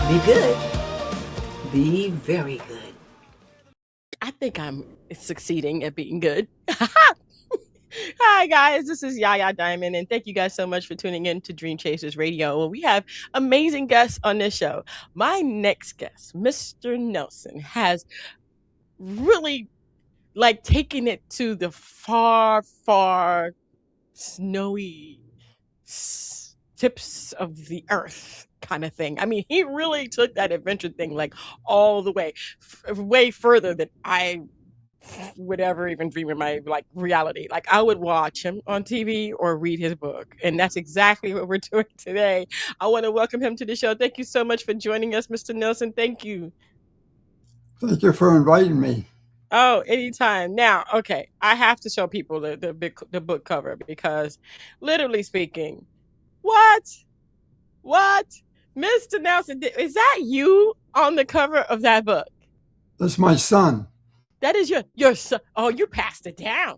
Be good. Be very good. I think I'm succeeding at being good. Hi, guys. This is Yaya Diamond, and thank you guys so much for tuning in to Dream Chasers Radio. Well, we have amazing guests on this show. My next guest, Mr. Nelson, has really taken it to the far, far snowy tips of the earth kind of thing. I mean, he really took that adventure thing all the way, way further than I would ever even dream in my reality. Like I would watch him on TV or read his book. And that's exactly what we're doing today. I want to welcome him to the show. Thank you so much for joining us, Mr. Nelson. Thank you. Thank you for inviting me. Oh, anytime. Now, okay, I have to show people the book cover because literally speaking, what? What? Mr. Nelson, is that you on the cover of that book? That's my son. That is your son. Oh, you passed it down.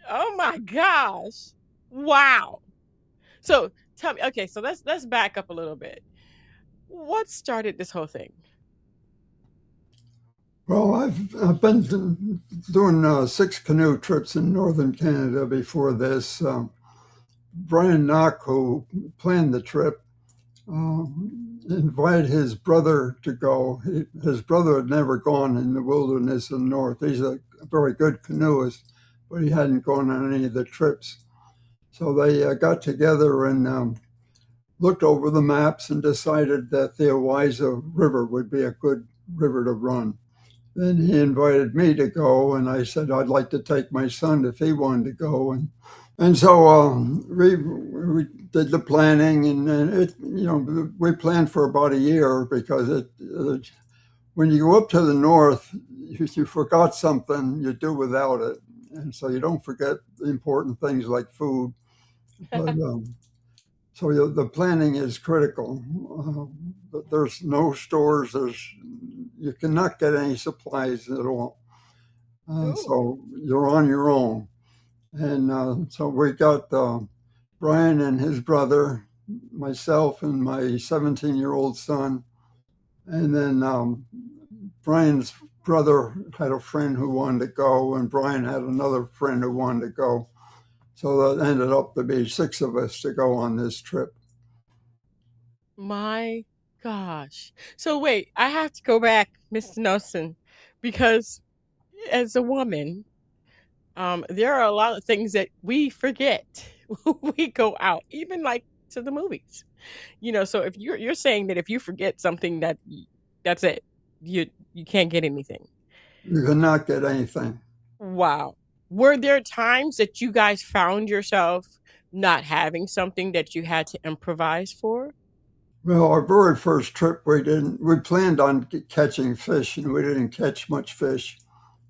Oh my gosh. Wow. So tell me, okay, so let's back up a little bit. What started this whole thing? Well, I've been doing 6 canoe trips in northern Canada before this. Brian Knock, who planned the trip, invited his brother to go. His brother had never gone in the wilderness in the north. He's a very good canoeist, but he hadn't gone on any of the trips. So they got together and looked over the maps and decided that the Thlewiaza River would be a good river to run. Then he invited me to go, and I said I'd like to take my son if he wanted to go. And so we did the planning, and we planned for about a year because when you go up to the north, if you forgot something, you do without it. And so you don't forget the important things like food. But so the planning is critical. There's no stores. You cannot get any supplies at all. So you're on your own. And so we got Brian and his brother, myself and my 17-year-old son. And then Brian's brother had a friend who wanted to go, and Brian had another friend who wanted to go. So that ended up to be 6 of us to go on this trip. My gosh. So wait, I have to go back, Mr. Nelson, because as a woman, there are a lot of things that we forget when we go out, even like to the movies. So if you're saying that if you forget something that's it, you can't get anything. You cannot get anything. Wow. Were there times that you guys found yourself not having something that you had to improvise for? Well, our very first trip, we planned on catching fish, and we didn't catch much fish.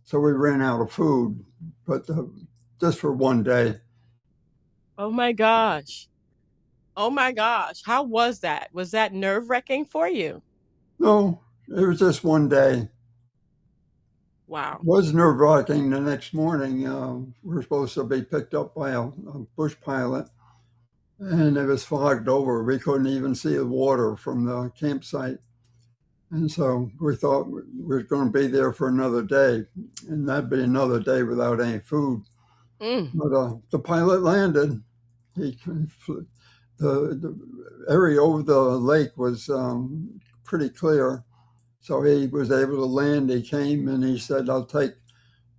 So we ran out of food, but just for one day. Oh my gosh. Oh my gosh. How was that? Was that nerve-wracking for you? No, it was just one day. Wow. It was nerve-wracking the next morning. We were supposed to be picked up by a bush pilot, and it was fogged over. We couldn't even see the water from the campsite. And so we thought we were going to be there for another day, and that'd be another day without any food. But the pilot landed. The area over the lake was pretty clear, so he was able to land. He came and he said, "I'll take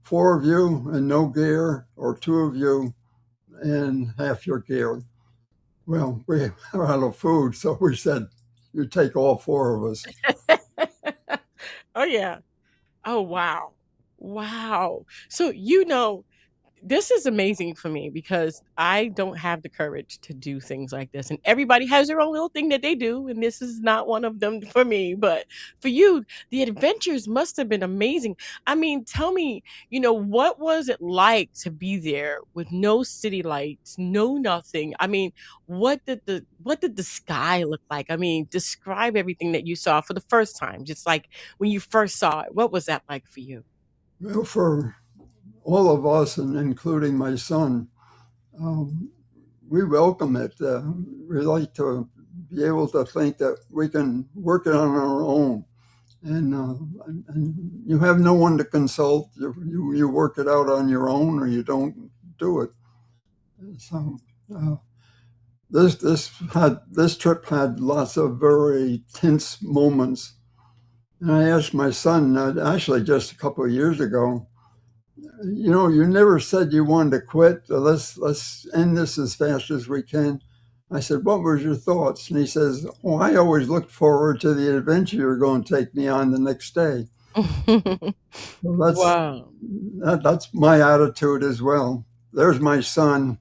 4 of you and no gear, or 2 of you and half your gear." Well, we were out of food, so we said, "You take all 4 of us." Oh yeah. Oh wow. Wow. So this is amazing for me because I don't have the courage to do things like this. And everybody has their own little thing that they do. And this is not one of them for me. But for you, the adventures must have been amazing. I mean, tell me, what was it like to be there with no city lights, no nothing? I mean, what did the sky look like? I mean, describe everything that you saw for the first time, just like when you first saw it. What was that like for you? Well, for all of us, and including my son, we welcome it. We like to be able to think that we can work it on our own. And you have no one to consult. You work it out on your own, or you don't do it. So uh, this trip had lots of very tense moments. And I asked my son, actually just a couple of years ago, you never said you wanted to quit. Let's end this as fast as we can. I said, what was your thoughts? And he says, oh, I always looked forward to the adventure you're going to take me on the next day. So Wow. that's my attitude as well. There's my son,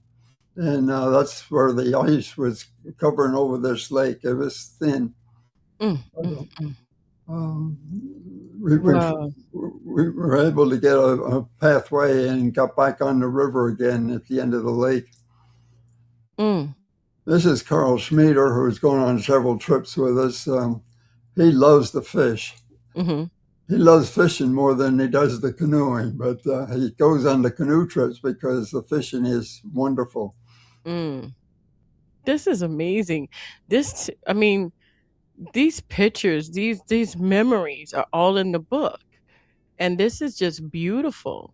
and that's where the ice was covering over this lake. It was thin. Mm, mm, mm. Um, we, Wow. we were able to get a pathway and got back on the river again at the end of the lake. Mm. This is Carl Schmieder, who's gone on several trips with us. He loves to fish. Mm-hmm. He loves fishing more than he does the canoeing, but he goes on the canoe trips because the fishing is wonderful. Mm. This is amazing. I mean, these pictures, these memories are all in the book. And this is just beautiful.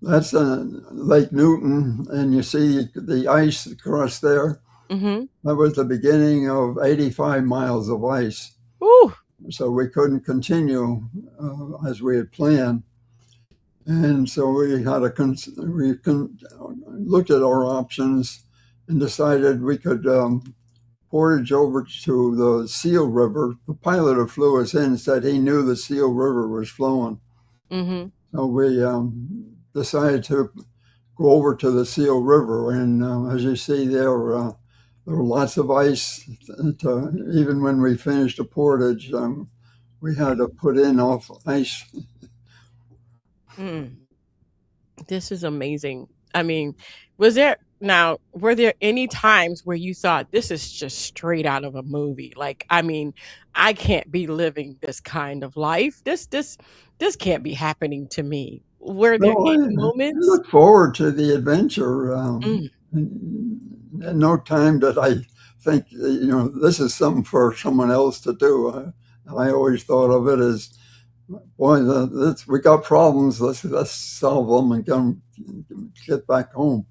That's Lake Newton, and you see the ice across there. Mm-hmm. That was the beginning of 85 miles of ice. Ooh. So we couldn't continue as we had planned. And so we had looked at our options and decided we could portage over to the Seal River. The pilot who flew us in said he knew the Seal River was flowing. Mm-hmm. So we decided to go over to the Seal River. And as you see there were lots of ice. Even when we finished the portage, we had to put in off ice. Mm. This is amazing. I mean, were there any times where you thought this is just straight out of a movie? Like, I mean, I can't be living this kind of life. This can't be happening to me. Were there No, any I moments? look forward to the adventure. Mm. At no time did I think, this is something for someone else to do. I always thought of it as, boy, we got problems. Let's solve them and get back home.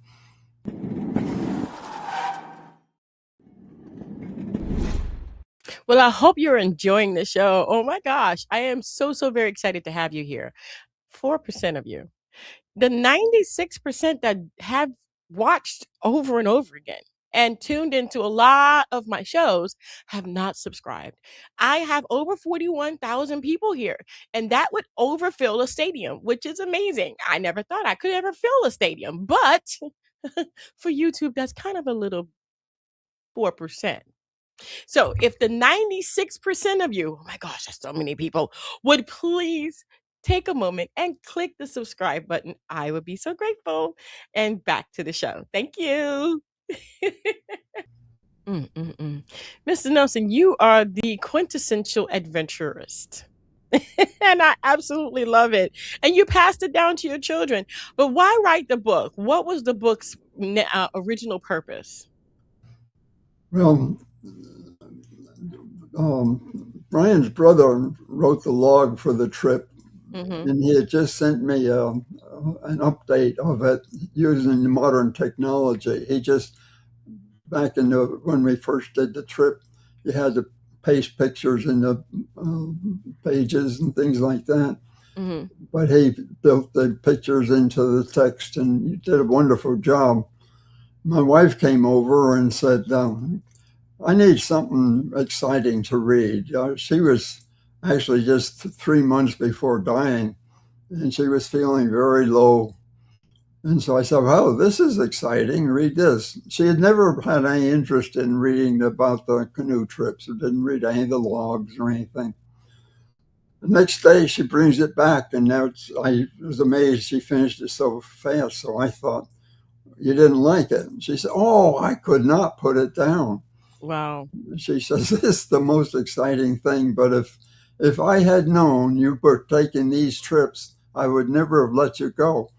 Well, I hope you're enjoying the show. Oh my gosh, I am so very excited to have you here. 4% of you. The 96% that have watched over and over again and tuned into a lot of my shows have not subscribed. I have over 41,000 people here, and that would overfill a stadium, which is amazing. I never thought I could ever fill a stadium, but for YouTube, that's kind of a little 4%. So if the 96% of you, oh my gosh, that's so many people, would please take a moment and click the subscribe button, I would be so grateful. And back to the show. Thank you. Mr. Nelson, you are the quintessential adventurist. And I absolutely love it. And you passed it down to your children. But why write the book? What was the book's original purpose? Well, Brian's brother wrote the log for the trip, Mm-hmm. and he had just sent me an update of it using modern technology. He just back in when we first did the trip, you had to paste pictures in the pages and things like that. Mm-hmm. But he built the pictures into the text, and he did a wonderful job. My wife came over and said, I need something exciting to read. She was actually just 3 months before dying, and she was feeling very low. And so I said, oh, this is exciting. Read this. She had never had any interest in reading about the canoe trips. She didn't read any of the logs or anything. The next day, she brings it back, and I was amazed she finished it so fast. So I thought, you didn't like it? And she said, oh, I could not put it down. Wow. She says, this is the most exciting thing, but if I had known you were taking these trips, I would never have let you go.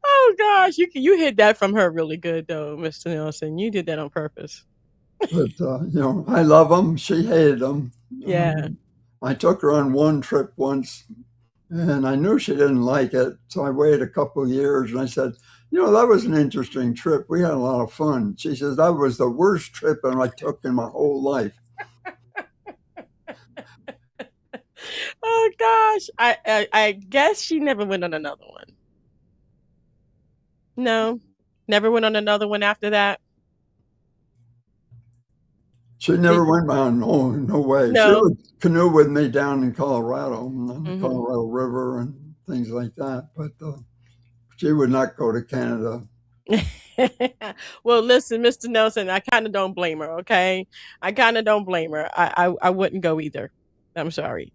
Oh gosh, you hit that from her really good though, Mr. Nelson. You did that on purpose. But, I love them. She hated them. Yeah. I took her on one trip once, and I knew she didn't like it. So I waited a couple of years, and I said, that was an interesting trip. We had a lot of fun. She says, that was the worst trip I took in my whole life. Oh gosh. I guess she never went on another one. No. Never went on another one after that. She never Did went down. No way. She no. would canoe with me down in Colorado, on the Hmm. Colorado River and things like that. But she would not go to Canada. Well, listen, Mr. Nelson, I kind of don't blame her, okay? I kind of don't blame her. I wouldn't go either. I'm sorry.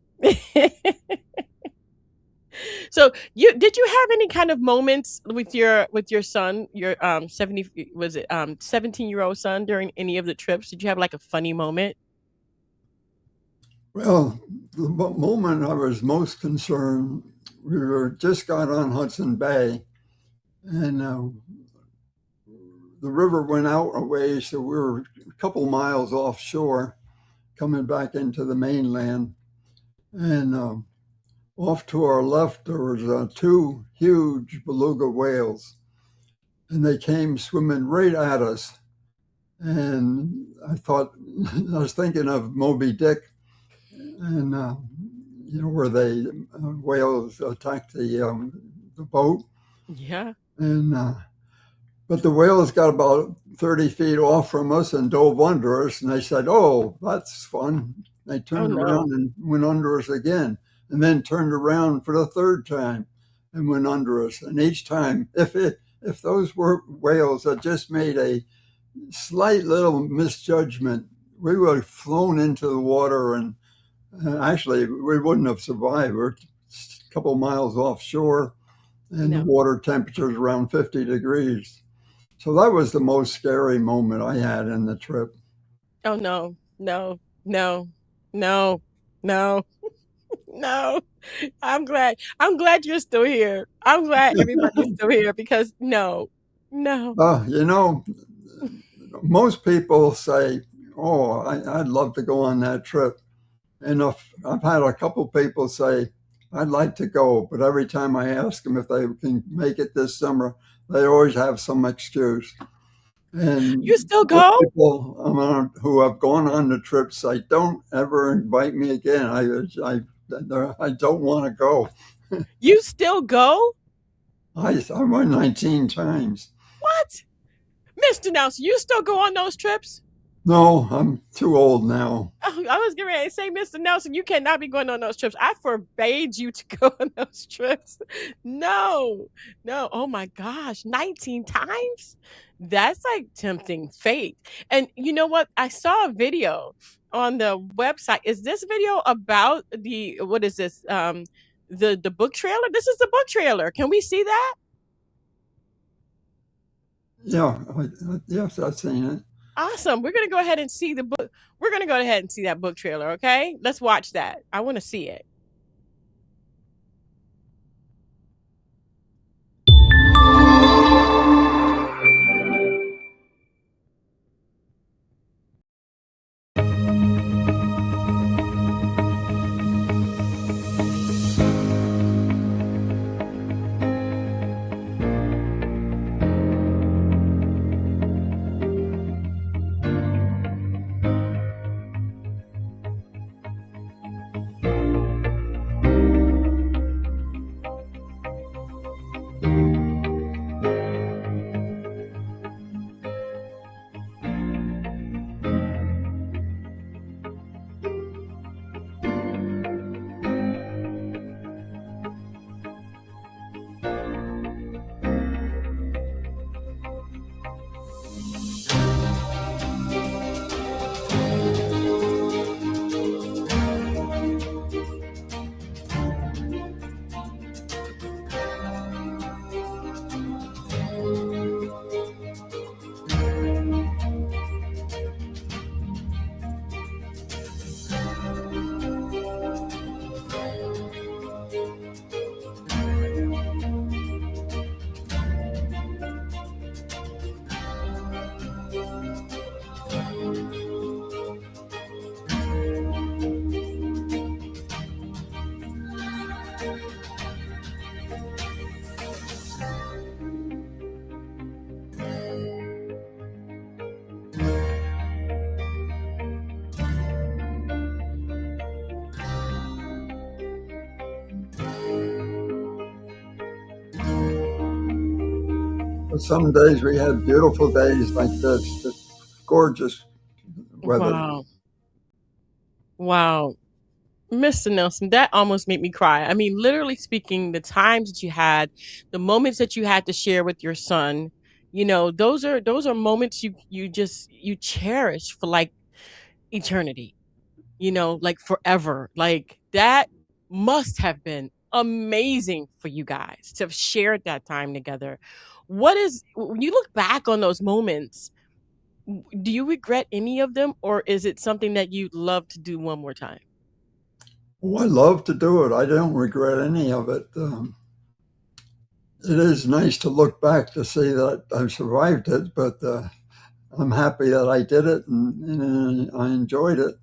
So, you have any kind of moments with your son, your 70 was it 17-year-old son during any of the trips? Did you have like a funny moment? Well, the moment I was most concerned, we were just got on Hudson Bay, and the river went out a ways, so we were a couple miles offshore, coming back into the mainland, and off to our left there was two huge beluga whales, and they came swimming right at us, and I was thinking of Moby Dick, and where they whales attacked the boat, Yeah. and but the whales got about 30 feet off from us and dove under us, and they said, "Oh, that's fun." They Oh turned no. around and went under us again, and then turned around for the third time and went under us. And each time, if those whales had just made a slight little misjudgment, we would have flown into the water, and actually, we wouldn't have survived. We're a couple miles offshore, and the No. water temperature is around 50 degrees. So that was the most scary moment I had in the trip. Oh no. No. No. No. No. No. I'm glad you're still here. I'm glad everybody's still here because no. No. Uh, you know, Most people say, "Oh, I'd love to go on that trip." And if, I've had a couple people say, "I'd like to go," but every time I ask them if they can make it this summer, they always have some excuse. You And still most go? people who have gone on the trip say, "Don't ever invite me again. I don't want to go." You still go? I went 19 times. What? Mr. Nelson, you still go on those trips? No, I'm too old now. Oh, I was getting ready to say, Mr. Nelson, you cannot be going on those trips. I forbade you to go on those trips. No, no. Oh my gosh, 19 times? That's like tempting fate. And you know what? I saw a video on the website. Is this video about what is this? The book trailer? This is the book trailer. Can we see that? Yeah, yes, I've seen it. Awesome. We're gonna go ahead and see the book. We're gonna go ahead and see that book trailer, okay? Let's watch that. I want to see it. Some days we had beautiful days like this, just gorgeous weather. Wow. Wow. Mr. Nelson, that almost made me cry. I mean, literally speaking, the times that you had, the moments that you had to share with your son, those are moments you cherish for like eternity, like forever. Like that must have been amazing for you guys to have shared that time together. When you look back on those moments, do you regret any of them, or is it something that you'd love to do one more time? Oh, I love to do it. I don't regret any of it. It is nice to look back to see that I've survived it, but I'm happy that I did it and I enjoyed it.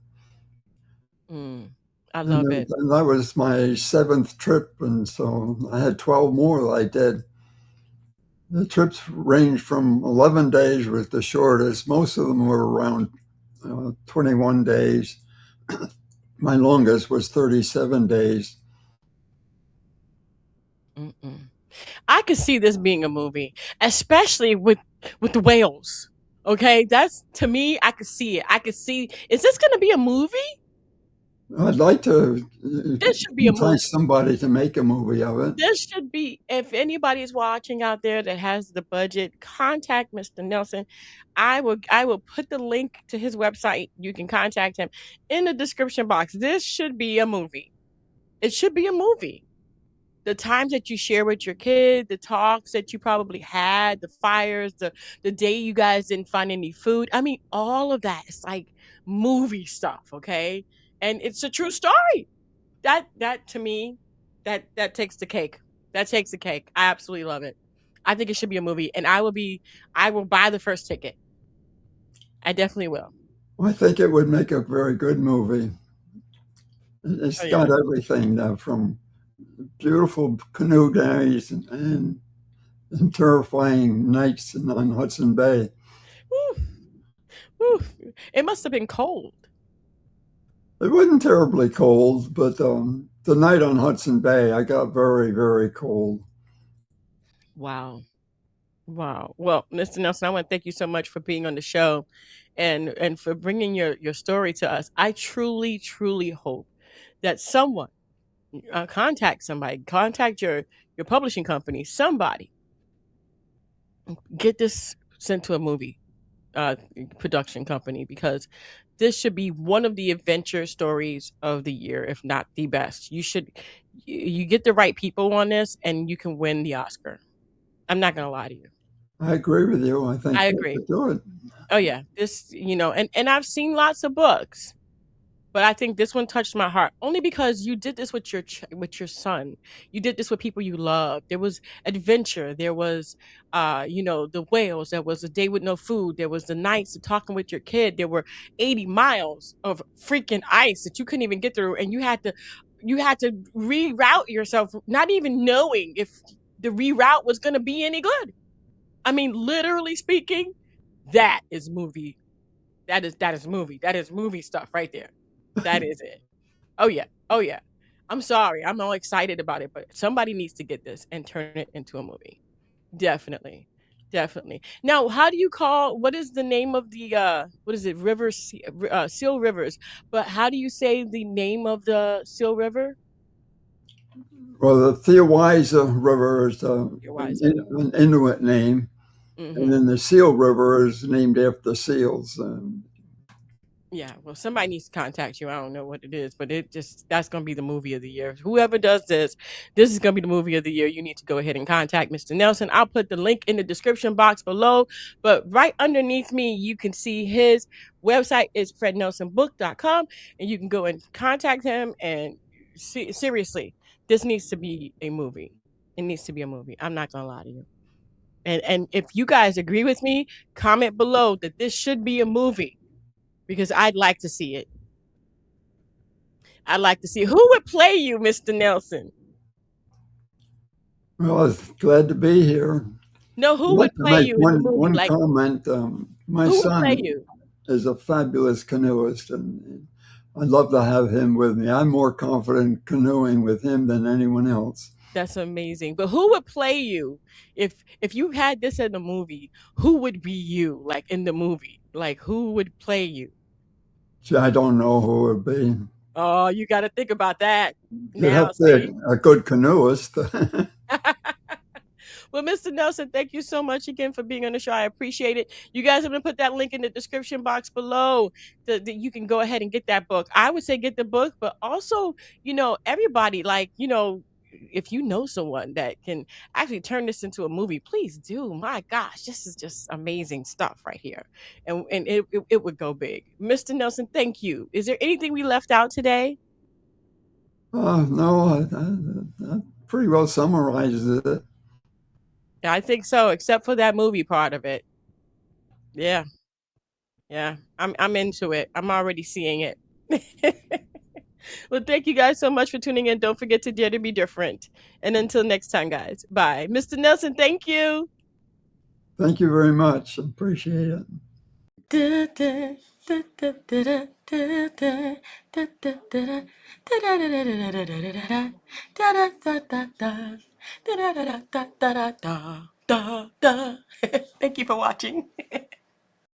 Mm, I And, love it. and that was my seventh trip, and so I had 12 more that I did. The trips ranged from 11 days was the shortest. Most of them were around 21 days. My longest was 37 days. Mm-mm. I could see this being a movie, especially with the whales. Okay, that's to me. I could see it. I could see. Is this going to be a movie? I'd like to This should be a movie. entice somebody to make a movie of it. This should be. If anybody's watching out there that has the budget, contact Mr. Nelson. I will put the link to his website. You can contact him in the description box. This should be a movie. It should be a movie. The times that you share with your kid, the talks that you probably had, the fires, the day you guys didn't find any food. I mean, all of that is like movie stuff, okay? And it's a true story. That to me, that takes the cake. That takes the cake. I absolutely love it. I think it should be a movie, and I will buy the first ticket. I definitely will. I think it would make a very good movie. It's Oh yeah. got everything from beautiful canoe days and terrifying nights on Hudson Bay. Woo, woo. It must have been cold. It wasn't terribly cold, but the night on Hudson Bay, I got very, very cold. Wow. Wow. Well, Mr. Nelson, I want to thank you so much for being on the show and for bringing your story to us. I truly, truly hope that someone contact your publishing company, somebody, get this sent to a movie uh, production company because this should be one of the adventure stories of the year, if not the best. You get the right people on this and you can win the Oscar. I'm not going to lie to you. I agree with you. I think I they agree. could do it. Oh yeah, and I've seen lots of books, but I think this one touched my heart only because you did this with your son. You did this with people you love. There was adventure. There was, the whales. There was a day with no food. There was the nights of talking with your kid. There were 80 miles of freaking ice that you couldn't even get through, and you had to reroute yourself, not even knowing if the reroute was going to be any good. I mean, literally speaking, that is movie. That is movie. That is movie stuff right there. That is it. Oh yeah. Oh yeah. I'm sorry. I'm all excited about it, but somebody needs to get this and turn it into a movie. Definitely. Definitely. Now, how do you call what is the name of the what is it? Seal Rivers. But how do you say the name of the Seal River? Well, the Thlewiaza River is Your wise. an Inuit name, and Mm-hmm. then the Seal River is named after seals. Yeah, well, somebody needs to contact you. I don't know what it is, but that's going to be the movie of the year. Whoever does this is going to be the movie of the year. You need to go ahead and contact Mr. Nelson. I'll put the link in the description box below, but right underneath me, you can see his website is frednelsonbook.com, and you can go and contact him. And seriously, this needs to be a movie. It needs to be a movie. I'm not going to lie to you. And if you guys agree with me, comment below that this should be a movie because I'd like to see it. I'd like to see who would play you, Mr. Nelson. Well, I was glad to be here. No, I'd who like would to play make you in the movie? one Like comment. My who would play son you? is a fabulous canoeist, and I'd love to have him with me. I'm more confident canoeing with him than anyone else. That's amazing. But who would play you if you had this in the movie? Who would be you, like in the movie? Like who would play you? Gee, I don't know who it would be. Oh, you got to think about that You'd now. have to See. be a good canoeist. Well, Mr. Nelson, thank you so much again for being on the show. I appreciate it. You guys, I'm going to put that link in the description box below that you can go ahead and get that book. I would say get the book, but also, everybody, like, if you know someone that can actually turn this into a movie, please do. My gosh, this is just amazing stuff right here. And it would go big. Mr. Nelson, thank you. Is there anything we left out today? No, that pretty well summarizes it. I think so, except for that movie part of it. Yeah. Yeah. I'm into it. I'm already seeing it. Well, thank you guys so much for tuning in. Don't forget to dare to be different. And until next time, guys. Bye. Mr. Nelson, thank you. Thank you very much. Appreciate it. Thank you for watching.